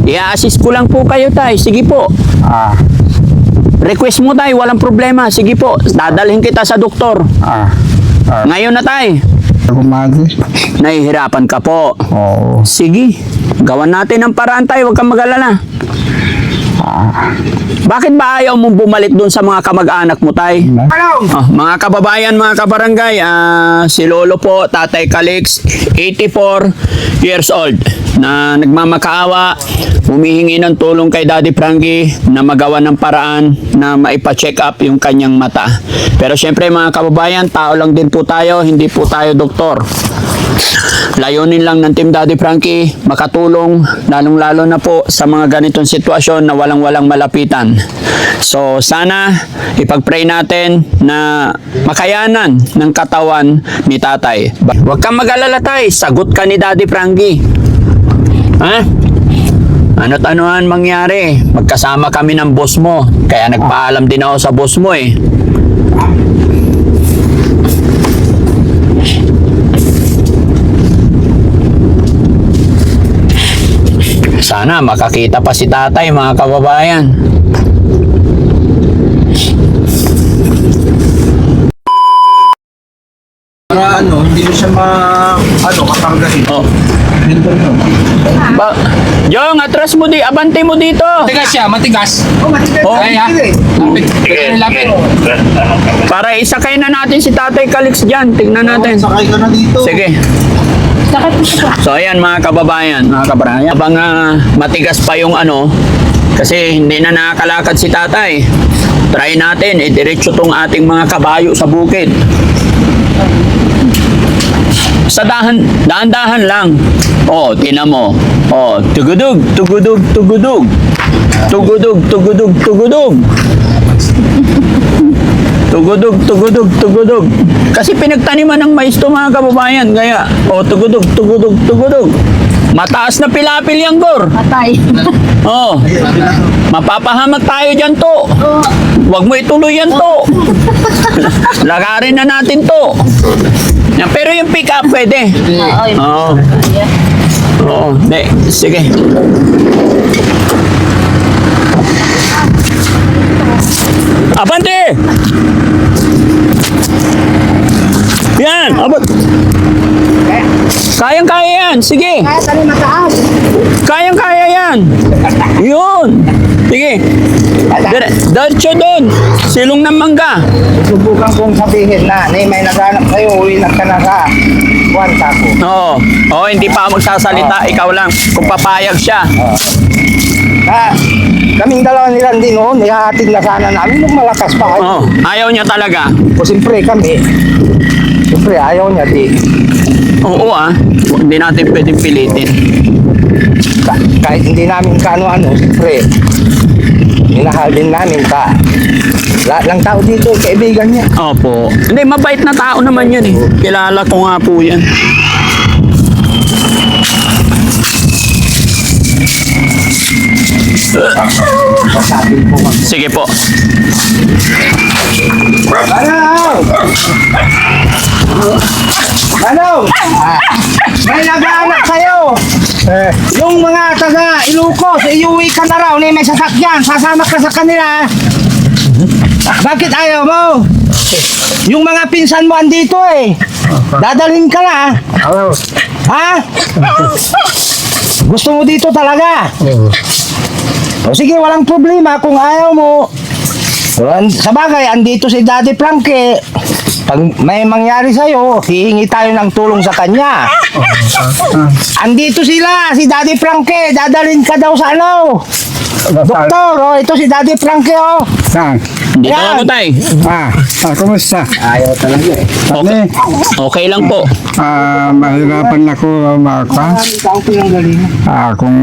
I-assist ko lang po kayo, tay. Sige po. Request mo, tay. Walang problema. Sige po. Dadalhin kita sa doktor. Ngayon na, tay. Nahihirapan ka po. Oo. Sige. Gawan natin ang paraan, tay. Huwag kang mag-alala. Bakit ba ayaw mong bumalik doon sa mga kamag-anak mo, tay? Mga kababayan, mga kabarangay, si Lolo po, Tatay Calix, 84 years old, na nagmamakaawa, humihingi ng tulong kay Daddy Frankie na magawa ng paraan na maipa-check up yung kanyang mata. Pero syempre mga kababayan, tao lang din po tayo, hindi po tayo doktor. Layunin lang ng Team Daddy Frankie makatulong, lalong-lalo na po sa mga ganitong sitwasyon na walang-walang malapitan. So sana ipag-pray natin na makayanan ng katawan ni tatay. Huwag kang mag-alala, tay, sagot ka ni Daddy Frankie. Ha? Ano't anuhan mangyari, magkasama kami ng boss mo. Kaya nagpaalam din ako sa boss mo eh. Sana makakita pa si tatay, mga kababayan. Para hindi mo siya kakargahin. Oh. Jong, atras mo abante mo dito. Matigas siya, matigas. Matigas. Kaya, lapit. Para isakay na natin si Tatay Calix dyan. Tingnan natin. Sakay ka na dito. Sige. So ayan mga kababayan, habang matigas pa yung kasi hindi na nakakalakad si tatay, try natin, idiretso tong ating mga kabayo sa bukid. Sa dahan-dahan lang. Oh, tingnan mo. Oh, tugudug, tugudug, tugudug. Tugudug, tugudug, tugudug. Tugudug, tugudug, tugudug. Kasi pinagtaniman ng mais to mga kababayan. Kaya, tugudug, tugudug, tugudug. Mataas na pilapil yan, Gor. Patay. Mapapahamak tayo dyan to. Huwag mo ituloy yan to. Lagarin na natin to. Pero yung pick up pwede. Oo. Sige. Abante! Yan, abot. Kayang-kaya yan, sige. Kaya kami mataas. Kayang-kaya yan. Yun. Sige. Diretso doon. Silong ng mangga. Subukan kong sabihin na, may naghanap sa'yo, uwi na ka na sa kwarta ko. Oo, hindi pa ako magsasalita. Ikaw lang. Kung papayag siya. Kaming dalawa nilang din noon, ihahatid na sana namin kung malakas pa. Ayaw niya talaga. O siyempre kami, ayaw niya din. Oo hindi natin pwedeng pilitin. Kahit hindi namin kaano-ano, siyempre, minahal din namin ka. Lahat ng tao dito, kaibigan niya. Opo. Hindi, mabait na tao naman yan eh. Kilala ko nga po yan. Sige po. May naghahanap sa'yo. Yung mga taga Ilocos, iuwi ka na raw, may sasakyan, sasama ka sa kanila. Bakit ayaw mo? Yung mga pinsan mo andito eh. Dadalhin ka na. Ha? Gusto mo dito talaga? O sige, walang problema kung ayaw mo. Sa bagay, andito si Daddy Frankie. Pag may mangyari sa'yo, hihingi tayo ng tulong sa kanya. Andito sila, si Daddy Frankie. Dadalhin ka daw sa doktor, ito si Daddy Frankie, Dito ako, tay. Kumusta? Ayaw talaga eh. Okay lang po. Mahirapan ako kung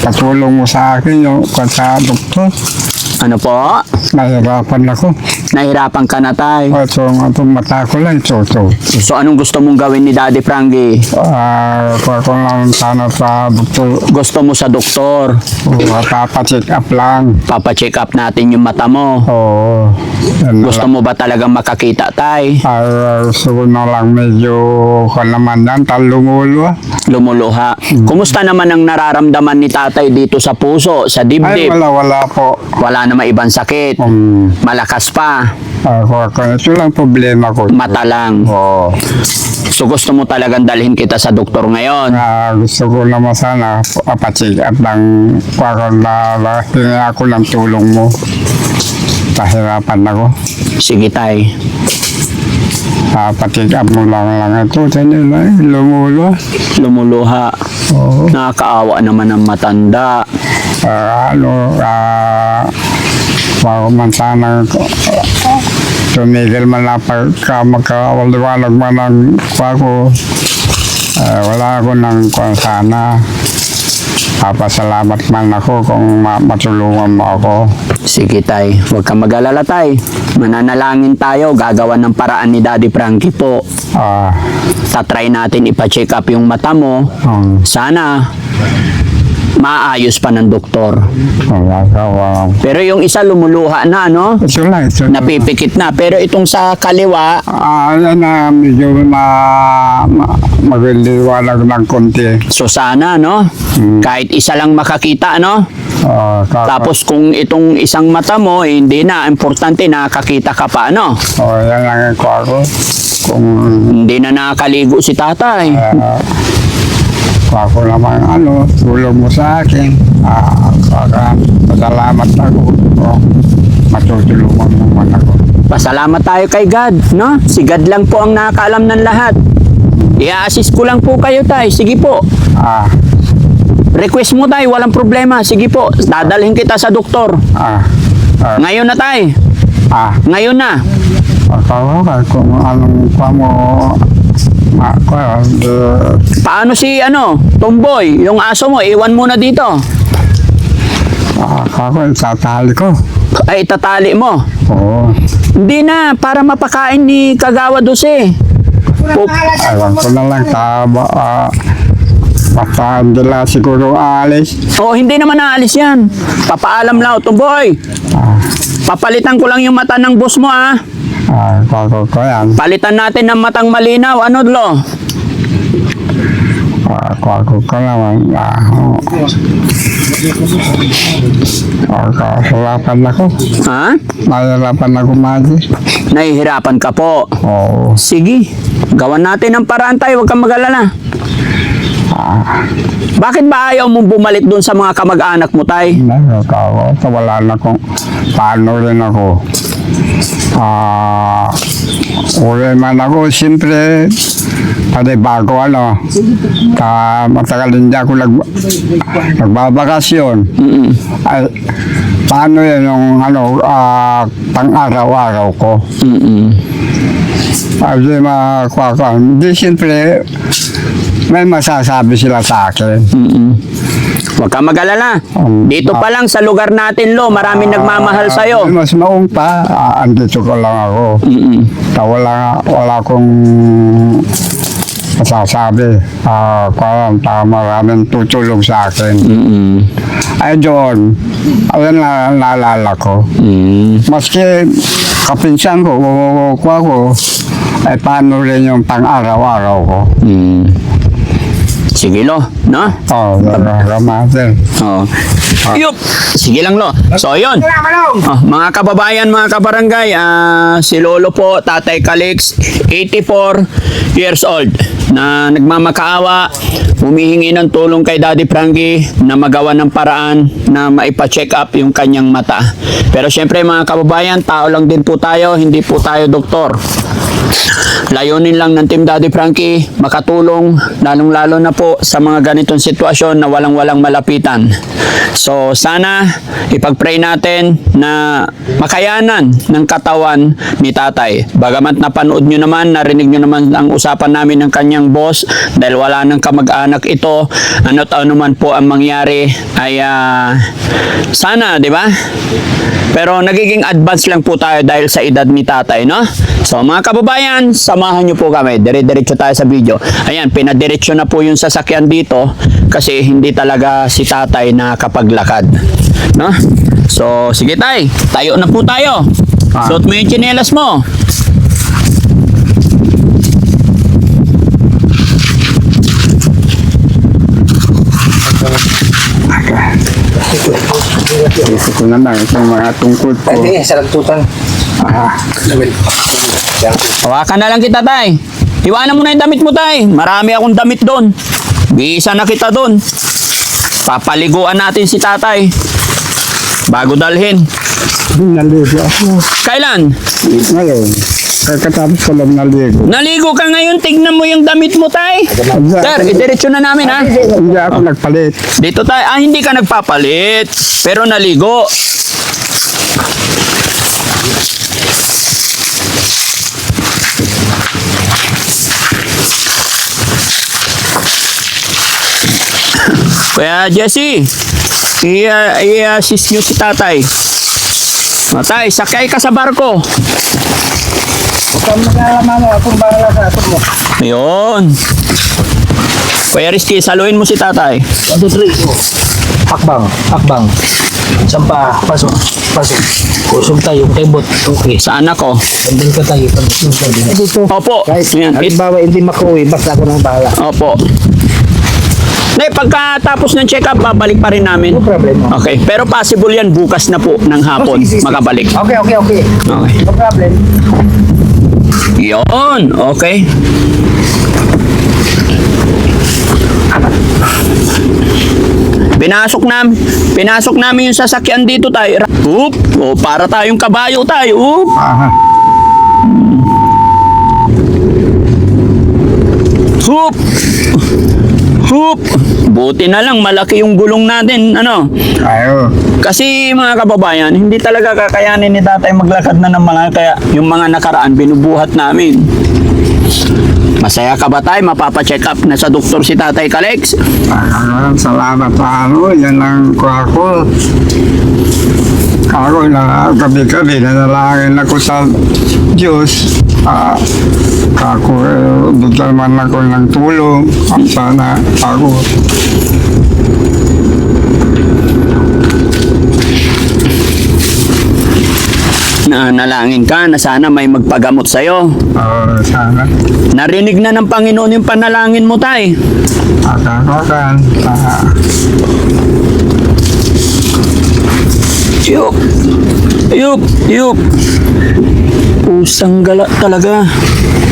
patulong mo sa akin yung sa doktor. Ano po? Mahirapan ako. Nahirapan ka na, tay. Itong mata ko lang, ito. So, anong gusto mong gawin ni Daddy Frankie? Kuha ko lang sana sa doktor. Gusto mo sa doktor. Papacheck up lang. Papacheck up natin yung mata mo. Oo. Gusto mo ba talagang makakita, tay? Gusto ko na lang medyo naman yan, talumulo. Lumuluha. Kumusta naman ang nararamdaman ni tatay dito sa puso, sa Ay, dibdib? wala po. Wala naman ibang sakit. Malakas pa. Ito lang problema ko. Mata lang. Oo. So gusto mo talagang dalhin kita sa doktor ngayon? Gusto ko naman sana papacheck up lang. Hingi ako ng tulong mo. Pahirapan ako. Sige, tay. Papacheck up mo lang ito. Lumulo. Lumuluha. Oo. Nakakaawa naman ng matanda. Bago man sana tumigil man lang pagka magkawaliwalag man ang ko. Wala ako ng sana. Papasalamat man ako kung matulungan mo ako. Sige, tay. Huwag kang mag-alala, tay. Mananalangin tayo. Gagawa ng paraan ni Daddy Frankie po. Tatry natin ipa-check up yung mata mo. Sana maayos pa ng doktor. Pero yung isa lumuluha na, no? Ito lang, ito. Napipikit na. Pero itong sa kaliwa, Yan na medyo magliliwanag ng konti. so sana, no? Kahit isa lang makakita, no? Tapos kung itong isang mata mo, hindi na. Importante, nakakita ka pa, no? Yan lang ako. Kung Hindi na nakakaligo si tatay. ako naman tulong mo sa akin. Pasalamat ako. Matutulungan mo man ako. Pasalamat tayo kay God, no? Si God lang po ang nakakaalam ng lahat. I-assist ko lang po kayo, tay. Sige po. Request mo, tay. Walang problema. Sige po. Dadalhin kita sa doktor. Ngayon na, tay. Ngayon na. Kung anong pa mo Paano si, Tomboy? Yung aso mo, iwan mo na dito. ako tatali ko. Ay, tatali mo. Oo. Hindi na. Para mapakain ni Kagawa 12. Ewan ko na lang basta nila siguro alis. Oh, hindi naman naalis yan. Papaalam lang, Tomboy. Papalitan ko lang yung mata ng boss mo, ah. Ako ko yan. Palitan natin ng matang malinaw. Ano, Lo? Ako ko naman. Nahihirapan ako. Ha? Nahihirapan ako, Maji. Nahihirapan ka po. Oo. Sige. Gawan natin ng paraan tayo. Huwag kang mag-alala. Bakit ba ayaw mong bumalik doon sa mga kamag-anak mo, tay? Wala na kung paano rin ako. Uli man ako, siyempre, pati bago matagal hindi ako nagbabakasyon. Ay, paano yun yung pang-araw-araw ko? Hindi siyempre, may masasabi sila sa akin. Huwag kang mag-alala. Dito pa lang sa lugar natin, Lo, maraming nagmamahal sa'yo. Mas maong pa, andito ko lang ako. Wala akong masasabi. Maraming tutulong sa akin. Ay, John, ayun na naalala ko. Maski kapinsan ko, ay paano rin yung pang-araw-araw ko. Sige, Lo, no? Ramadan. Yup! Sige lang, Lo. So, yun. Mga kababayan, mga kabarangay, si Lolo po, Tatay Calix, 84 years old, na nagmamakaawa, humihingi ng tulong kay Daddy Frankie na magawa ng paraan na maipa-check up yung kanyang mata. Pero syempre, mga kababayan, tao lang din po tayo, hindi po tayo doktor. Layunin lang ng Team Daddy Frankie makatulong lalong-lalo na po sa mga ganitong sitwasyon na walang-walang malapitan. So sana ipag-pray natin na makayanan ng katawan ni tatay. Bagamat napanood nyo naman, narinig nyo naman ang usapan namin ng kanyang boss dahil wala nang kamag-anak ito, ano't ano man po ang mangyari ay sana, di ba? Pero nagiging advance lang po tayo dahil sa edad ni tatay, no? So mga kababayan, samahan nyo po kami. Dire-diretso tayo sa video. Ayan, pinadiretso na po yung sasakyan dito kasi hindi talaga si tatay nakapaglakad, no? So sige tay, tayo na po tayo. Suot mo yung tsinelas mo. Ito ko na lang itong mga tungkol ko. Hindi, sa lagtutan. Hawakan na lang kita, tay. Iwanan mo na yung damit mo, tay. Marami akong damit doon. Bisa na kita doon. Papaliguan natin si tatay. Bago dalhin. Naligo ako. Kailan? Ngayon, kakatapos ko lang naligo. Naligo ka ngayon, tignan mo yung damit mo, tay. Sir, idiretso na namin, ha? Hindi ako nagpalit. Dito, tay. Hindi ka nagpapalit. Pero naligo. Kaya Jesse, i-assist nyo si tatay. Tay, sakay ka sa barko. Kung nagalaman mo, akong bahala sa ato mo. Ayun. Kuya Rizky, saluhin mo si tatay. 1, 2, 3. Hakbang, hakbang. Sampa, pasok, pasok. Kusog tayo, tembot. Okay. Sa anak ko. Sandal ka tayo, pag-kusog tayo. Dito. Opo. Kahit, Ayan. halimbawa, hindi makauwi, basta ako nang bahala. Opo. Nay, pagkatapos ng check-up, babalik pa rin namin. No problem. Okay. Pero possible yan bukas na po ng hapon Sige, sige. makabalik. Okay. Okay. No problem. Yun. Okay. Pinasok namin yung sasakyan dito tayo. Oop. O, para tayong kabayo tayo. Oop. Aha. Hoop! Hoop! Buti na lang, malaki yung gulong natin, ano? Ayo. Kasi mga kababayan, hindi talaga kakayanin ni tatay maglakad na ng mga, kaya yung mga nakaraan, binubuhat namin. Masaya ka ba tayo? Mapapacheck up na sa doktor si Tatay Kalex? Salamat ano, yan ang kuha ko. Ako na gabi-gabi nanalangin ako sa Diyos. Ako, bigyan man ako ng tulong. Sana ako. Nalangin ka na sana may magpagamot sa'yo. Sana. Narinig na ng Panginoon yung panalangin mo, tay. Akakokan. Yup! Yup! Yup! Pusang gala talaga.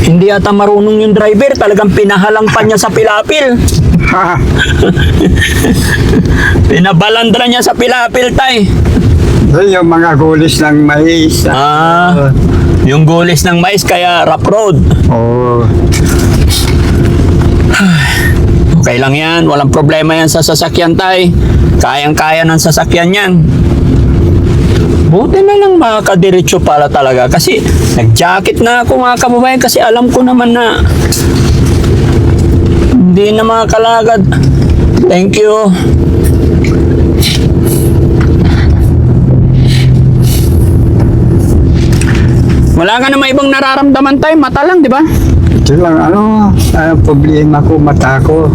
Hindi ata marunong yung driver. Talagang pinahalang pa niya sa pilapil. Pinabalandra niya sa pilapil, tay. Yung mga gulis ng mais. Yung gulis ng mais kaya rough road. Oo. Okay lang yan. Walang problema yan sa sasakyan, tay. Kayang-kaya ng sasakyan yan. Buti na lang makakadiretso pala talaga. Kasi nag-jacket na ako mga kababayan kasi alam ko naman na hindi na makakalagad. Thank you. Wala ka naman ibang nararamdaman tayo. Mata lang, di ba? Ito lang, problema ko, mata ko.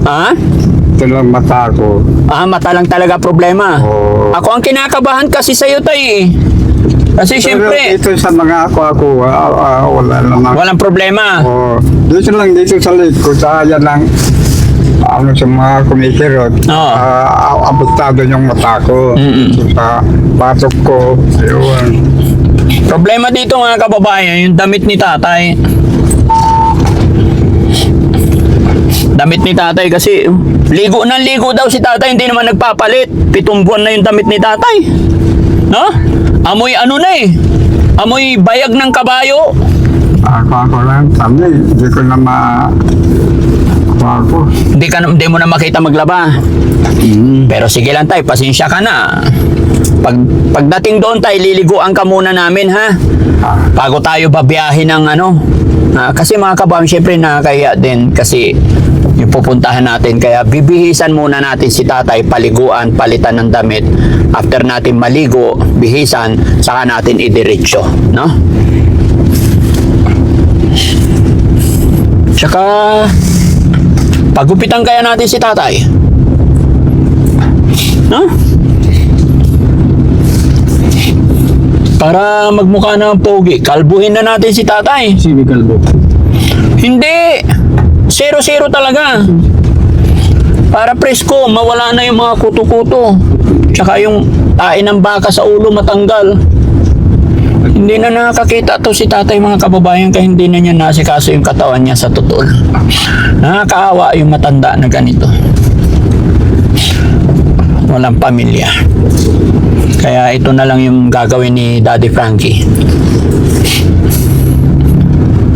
Ha? Ito lang mata ko. Mata lang talaga problema. Oo. Ako ang kinakabahan kasi sa'yo tayo eh. Kasi syempre, Pero ito sa mga ako, wala naman. walang problema. Oo. Dito lang, dito sa likod, yan lang, sa mga kumikirot, Oo. abotado yung mata ko. Sa batok ko, yun. Problema dito mga kababayan, yung damit ni tatay. Damit ni tatay kasi ligo ng ligo daw si tatay, hindi naman nagpapalit. 7 buwan na yung damit ni tatay. No? Amoy ano na eh. Amoy bayag ng kabayo. Ako lang, kami, hindi ko na ako. Hindi mo na makita maglaba. Pero sige lang tay, pasensya ka na. Pagdating doon tay, liliguan ka muna namin ha. Bago tayo babiyahin ng ano. Kasi mga kababayan, syempre nakakaya din kasi yung pupuntahan natin. Kaya bibihisan muna natin si tatay, paliguan, palitan ng damit. After natin maligo, bihisan, saka natin idiretso. No? Tsaka, pagupitan kaya natin si tatay. No? Para magmukha ng pogi, kalbuhin na natin si tatay. Sino kalbo? Hindi! 0-0 talaga. Para presko, mawala na yung mga kuto-kuto. Tsaka yung tae ng baka sa ulo matanggal. Hindi na nakakita to si tatay mga kababayan kaya hindi na niya nasikaso yung katawan niya sa tutol. Nakakaawa yung matanda na ganito. Walang pamilya. Kaya ito na lang yung gagawin ni Daddy Frankie.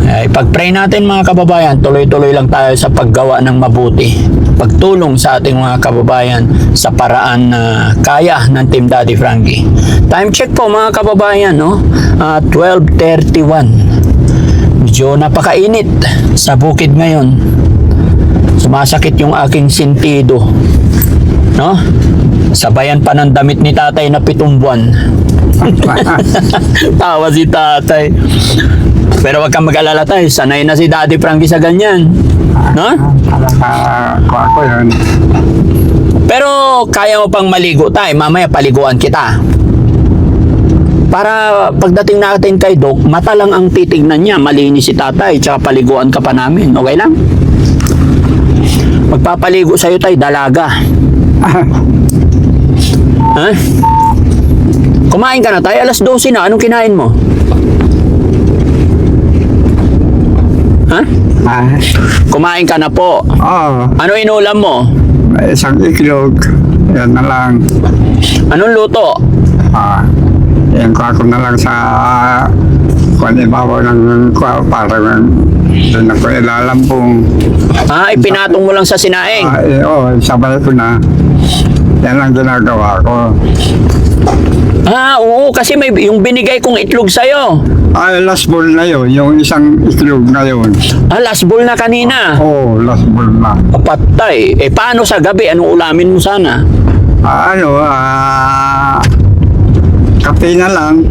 Kaya ipag-pray natin mga kababayan, tuloy-tuloy lang tayo sa paggawa ng mabuti. Pagtulong sa ating mga kababayan sa paraan na kaya ng Team Daddy Frankie. Time check po mga kababayan, no? 12:31. Medyo napakainit sa bukid ngayon. Sumasakit yung aking sentido. No? Sabayan pa ng damit ni tatay na 7 buwan. Tawa si tatay. Pero wag kang mag-alala tayo. Sanay na si Daddy Frankie sa ganyan. No? Ako yun. Pero kaya mo pang maligo tayo. Mamaya paliguan kita. Para pagdating natin kay Doc, mata lang ang titignan niya. Malinis si tatay. Tsaka paliguan ka pa namin. Okay lang? Magpapaligo sa'yo tayo, dalaga. Ha? Kumain ka na tayo? Alas 12 na. Anong kinain mo? Ha? Kumain ka na po. Ano inulam mo? Isang iklog. Yan na lang. Anong luto? Yan ko ako na lang sa kung ibabaw ng parang doon ako ilalampong. Ipinatong mo lang sa sinaing. Sabay ko na. Yan ang ginagawa ko. Oo, kasi may yung binigay kong itlog sa'yo. Last ball na yun. Yung isang itlog na yun. Last bowl na kanina. Last ball na. Patay. Paano sa gabi? Anong ulamin mo sana? Kape na lang.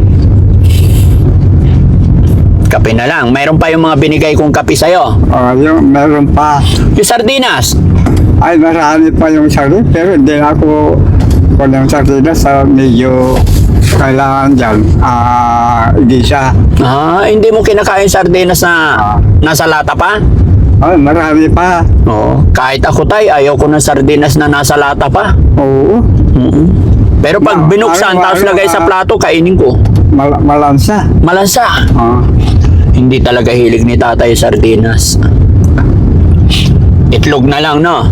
Kape na lang. Mayroon pa yung mga binigay kong kape sa'yo. Yung meron pa. Yung sardinas. Ay, marami pa yung sardinas. Pero hindi ako kung yung sardinas medyo kailangan dyan. Igisa. Hindi mo kinakain sardinas na nasa lata pa? Marami pa. Oo. Kahit ako tay, ayaw ko ng sardinas na nasa lata pa. Oo. Pero pag binuksan, tapos lagay sa plato, kainin ko. Malansa. Malansa. Hindi talaga hilig ni tatay sardinas. Itlog na lang, no?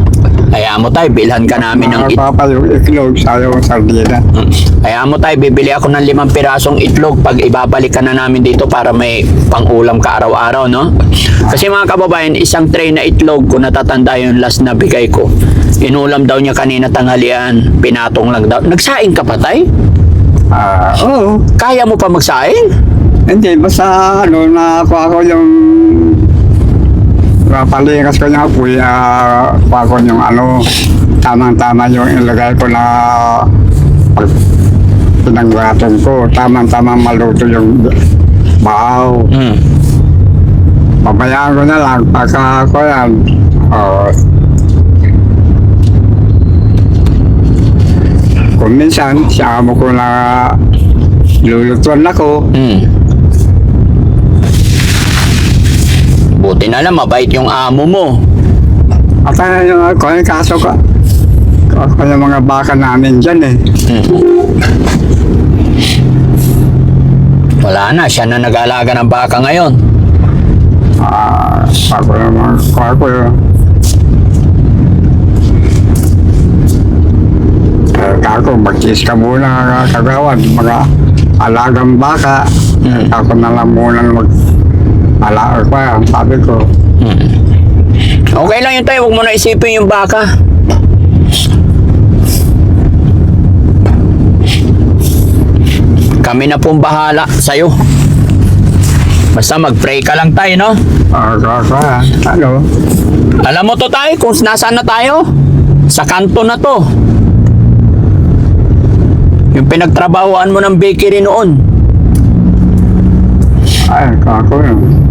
Kaya mo tayo, bilhan ka namin ng itlog. Papa yung itlog, sayo ang sardinas. Kaya mo tayo, bibili ako ng 5 pirasong itlog pag ibabalik ka na namin dito para may pang-ulam ka araw-araw, no? Kasi mga kababayan, isang tray na itlog, kung natatanda yung last na bigay ko, inulam daw niya kanina tanghalian, pinatong lang daw. Nagsaing ka pa, tay? Oo. Kaya mo pa magsaing? Hindi, basta nakuha ko yung palingas ko niya po, kuha ko yung tamang-tama yung ilagay ko na pinanggatong ko, tamang-tama maluto yung bahaw. Pabayaan ko na lang, pagka ko yan, kung minsan, siya mo ko na lulutuan ako. Buti na lang, mabait yung amo mo. At yung kaso ko, yung mga baka namin dyan Wala na, siya na nag-aalaga ng baka ngayon. Ako naman, ako yun. Ako, mag-kiss ka muna kagawan, mga alagang baka. Ako na lang muna Ala pa, sabi ko. Okay lang yun tayo, huwag mo na isipin yung baka. Kami na pong bahala sa'yo. Basta mag-pray ka lang tayo, no? Ano? Alam mo to tayo, kung nasaan na tayo? Sa kanto na to. Yung pinagtrabahoan mo ng bakery noon. Ay, kako yun.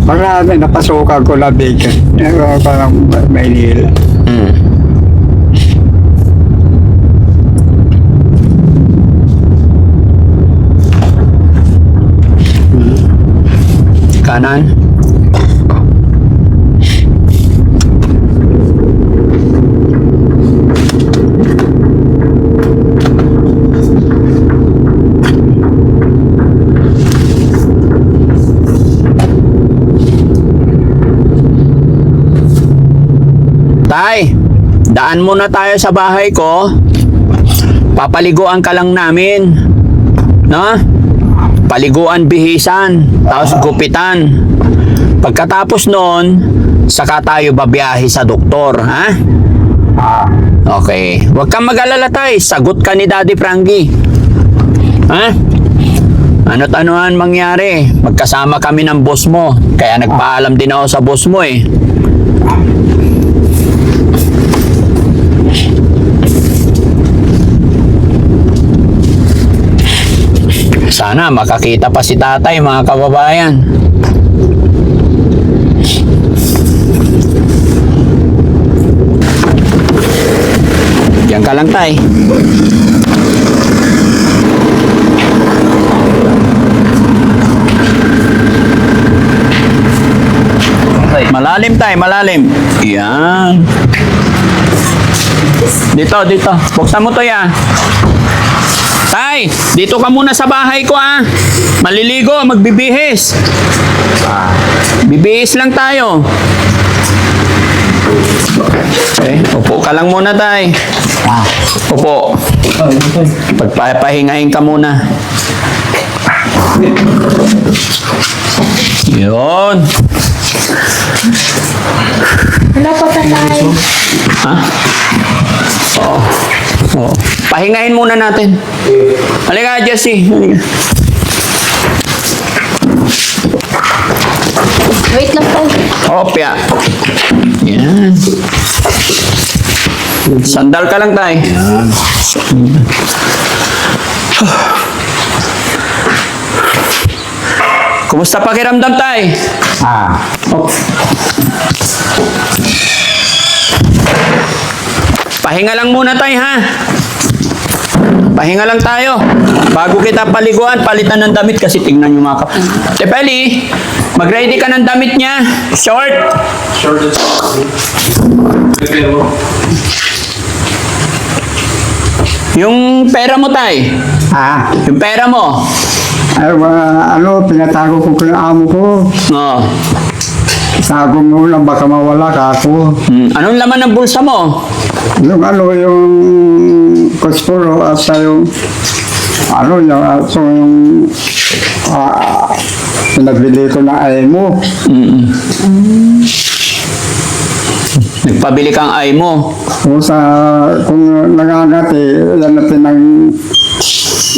Marami napasukan ko na bacon. Parang Maynila. Kanan. Tay, daan muna tayo sa bahay ko. Papaliguan ka lang namin. No? Paliguan, bihisan, tapos gupitan. Pagkatapos noon, saka tayo babiyahe sa doktor, ha? Okay. Huwag kang mag-alala, tay. Sagot ka ni Daddy Frankie. Ha? Ano't anuhan mangyari. Magkasama kami ng boss mo. Kaya nagpaalam din ako sa boss mo eh. Sana makakita pa si tatay, mga kababayan. Diyan ka lang, tay. Malalim, tay, malalim. Yan. Dito, dito. Buksan mo to, ya. Tay, dito ka muna sa bahay ko, ah. Maliligo, magbibihis. Bibihis lang tayo. Okay, upo ka lang muna, tay. Upo. Pagpapahingahin ka muna. Yun. Wala pa patay. Ha? Oo. Oo. Pahingahin muna natin. Halika, Jessie. Halika. Wait lang po. Opya. Yan. Sandal ka lang, tay. Yan. Kumusta pakiramdam, tay? Oh. Pahinga lang muna, tay, ha? Pahinga lang tayo. Bago kita paliguan, palitan ng damit kasi tingnan nyo mga Tepeli, mag-ready ka ng damit niya. Short. Yung pera mo, tay. Yung pera mo. Ay, pinatago ko kay amo ko. Oh. Tago mo lang, baka mawala ka ako. Anong laman ng bulsa mo? Yung kuspuro at sa yung pinagbili ko na ay mo. Nagpabili kang ay mo. Kung nangangati, yan natin ang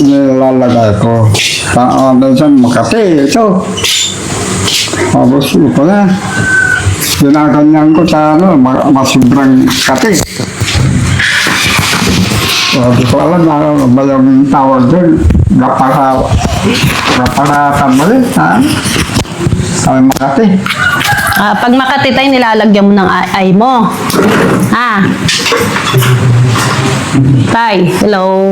nilalagay ko. Minsan makati, ito. Tapos ito na. Ginaganyan ko sa masubrang kati. Hindi ko alam na ba yung tawag doon. Napaka-kamali, ha? Kami makati. Pag Makati tayo, nilalagyan mo ng ay mo. Tay, hello.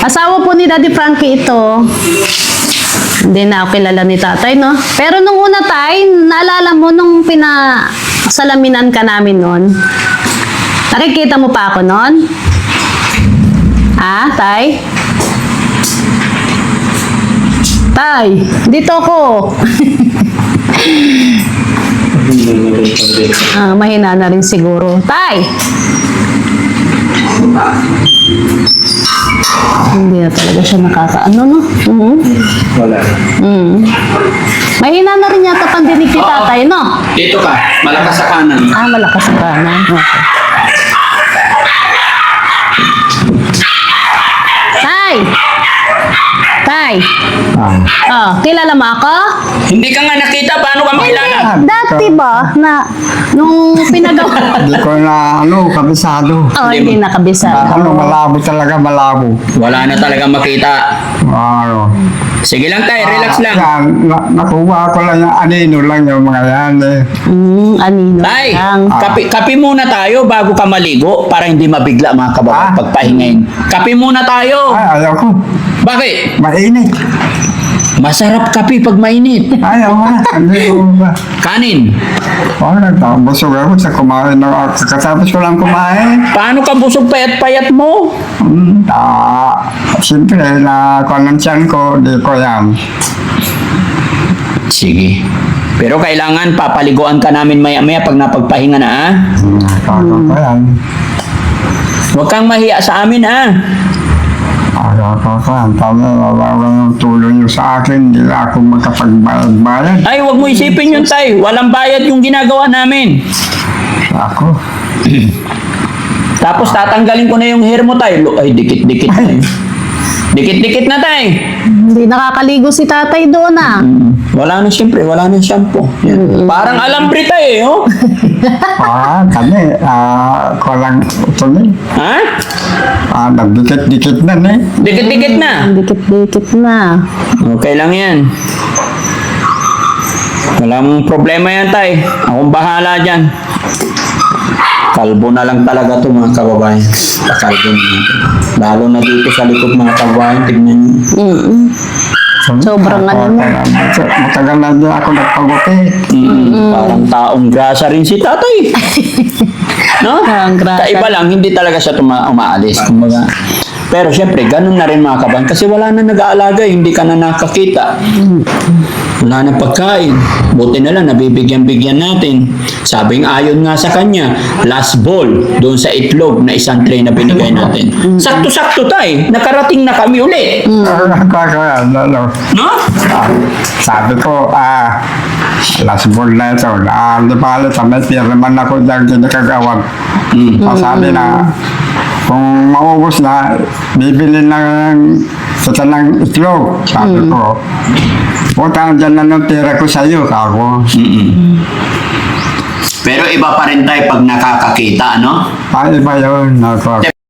Asawa po ni Daddy Frankie ito. Hindi na ako kilala ni tatay, no? Pero nung una, tay, naalala mo nung pinasalaminan ka namin noon? Nakikita mo pa ako noon? Tay? Tay, dito ako. Mahina na rin siguro. Tay! Hindi na talaga siya nakakaano, no? Wala. Mahina na rin yata pandinig ni tatay, no? Dito ka, malakas sa kanan. Ah, malakas sa kanan. Okay. Tay! Tay! Kilala mo ako? Hindi ka nga nakita, paano ka makilala? Dati ba, na, nung pinagawa... Hindi ko na, kabisado. hindi nakabisa. Malabo talaga, malabo. Wala na talaga makita. Sige lang tayo, relax lang. Yan, nakuha ko lang yung anino lang yung mga yan eh. Anino Tay, lang. kape muna tayo bago ka maligo para hindi mabigla mga kababayan pagpahingain. Kape muna tayo. Ay, ayaw ko. Bakit? Mainit. Masarap kape pag mainit. Ayaw nga. Hindi ko ba? Kanin. Busog ako sa kumain. Kakatapos ko lang kumain. Paano ka busog payat-payat mo? Siyempre, nakuha ng tiyan ko, di ko yan. Sige. Pero kailangan papaliguan ka namin maya-maya pag napagpahinga na, ha? Nakuha ko yan. Huwag kang mahiya sa amin, ha? Nakuha ko yan. Tama, walang tulong nyo sa akin. Hindi na ako makapagbayad-bayad. Ay, huwag mo isipin yun, tay. Walang bayad yung ginagawa namin. Ako. Tapos tatanggalin ko na yung hair mo, tay. Ay, dikit-dikit na yun. Dikit-dikit na, tay. Hindi nakakaligo si tatay doon, Wala na, siyempre. Wala na shampoo. Yan. Parang alambre tayo, oh. Kami, ko lang ito na Ha? nagdikit-dikit na eh. Dikit-dikit na. Dikit-dikit na. Okay lang yan. Walang problema yan, tay. Akong bahala dyan. Kalbo na lang talaga to mga kababayan. Pakalbo na natin. Lalo na dito sa likod mga kababayan. Tignan nyo. Sobrang ano na. Matagal na din ako nagpagupit. Parang taong grasa rin si tatay. No? Parang grasa. Kaiba lang, hindi talaga siya umaalis. Kumbaga. Pero syempre, ganun na rin mga kababayan. Kasi wala na nag-aalaga, hindi ka na nakakita. Wala na pagkain. Buti na lang, nabibigyan-bigyan natin. Sabing ayon nga sa kanya, last ball doon sa itlog na isang tray na binigay natin. Sakto-sakto tay, nakarating na kami uli. No? Sabi ko, last ball na ito. Di ba alit, may pirman ako dyan kinakagawag. Sabi na, kung maubos na, bibili na sa tanang itlog. Sabi ko, utang dyan na nung tira ko sa'yo, kako. Pero iba pa rin tayo pag nakakakita, no? Iba yun. Kasi